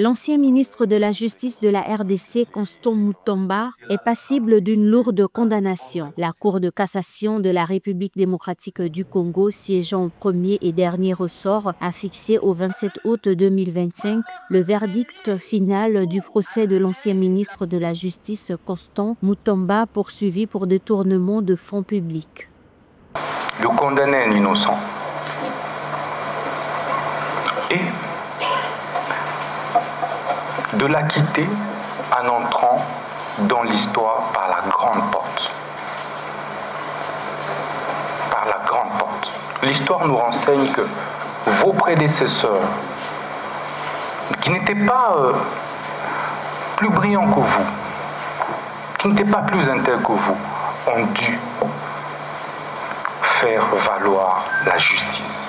L'ancien ministre de la Justice de la RDC, Constant Mutamba, est passible d'une lourde condamnation. La Cour de cassation de la République démocratique du Congo, siégeant au premier et dernier ressort, a fixé au 27 août 2025 le verdict final du procès de l'ancien ministre de la Justice, Constant Mutamba, poursuivi pour détournement de fonds publics. De condamner un innocent et de l'acquitter en entrant dans l'histoire par la grande porte. Par la grande porte. L'histoire nous renseigne que vos prédécesseurs, qui n'étaient pas plus brillants que vous, qui n'étaient pas plus intègres que vous, ont dû faire valoir la justice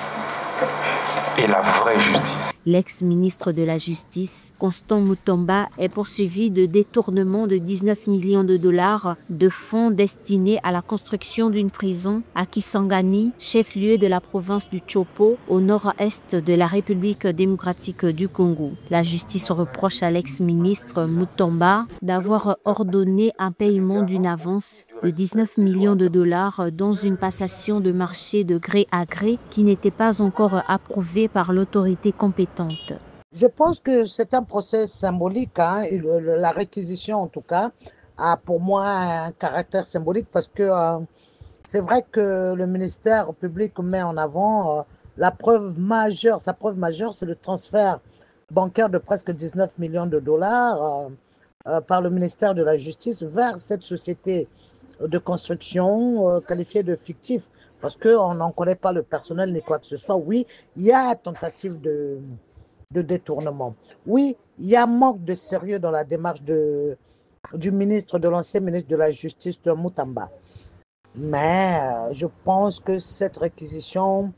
et la vraie justice. L'ex-ministre de la Justice, Constant Mutamba, est poursuivi de détournement de 19 millions de dollars de fonds destinés à la construction d'une prison à Kisangani, chef-lieu de la province du Chopo, au nord-est de la République démocratique du Congo. La justice reproche à l'ex-ministre Mutamba d'avoir ordonné un paiement d'une avance de 19 millions de dollars dans une passation de marché de gré à gré qui n'était pas encore approuvée par l'autorité compétente. Je pense que c'est un procès symbolique, hein, la réquisition en tout cas a pour moi un caractère symbolique parce que c'est vrai que le ministère public met en avant sa preuve majeure c'est le transfert bancaire de presque 19 millions de dollars par le ministère de la Justice vers cette société de construction qualifiée de fictif parce qu'on n'en connaît pas le personnel ni quoi que ce soit. Oui, il y a tentative de détournement. Oui, il y a manque de sérieux dans la démarche de l'ancien ministre de la Justice, de Mutamba. Mais je pense que cette réquisition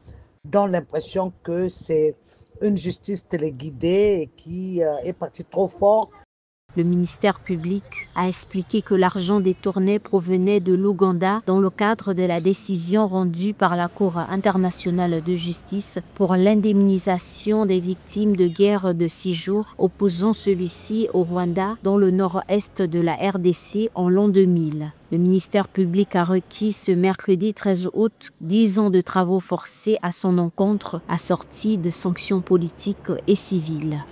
donne l'impression que c'est une justice téléguidée et qui est partie trop fort. Le ministère public a expliqué que l'argent détourné provenait de l'Ouganda dans le cadre de la décision rendue par la Cour internationale de justice pour l'indemnisation des victimes de guerre de 6 jours, opposant celui-ci au Rwanda dans le nord-est de la RDC en l'an 2000. Le ministère public a requis ce mercredi 13 août 10 ans de travaux forcés à son encontre, assortis de sanctions politiques et civiles.